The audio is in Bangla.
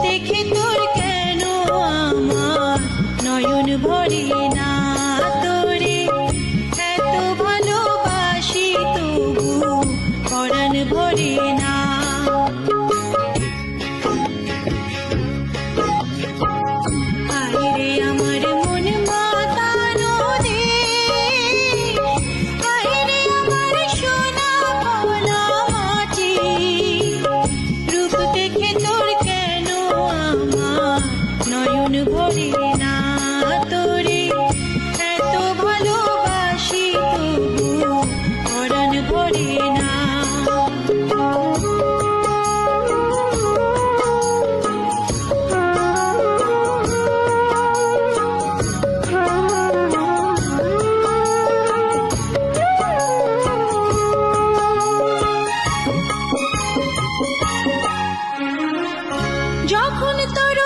দেখে তোর কেন আমার নয়ন ভরে না, তোরে এত ভালোবাসি তবু পরাণ ভরে না। আরে আমার মন মাতানো রে, আরে আমার সোনা ভোলা মাটি, রূপ দেখে তোর কেন আমার নয়ন ভরে না, তোরে এত ভালোবাসি তবু পরাণ ভরে না। যখন তোর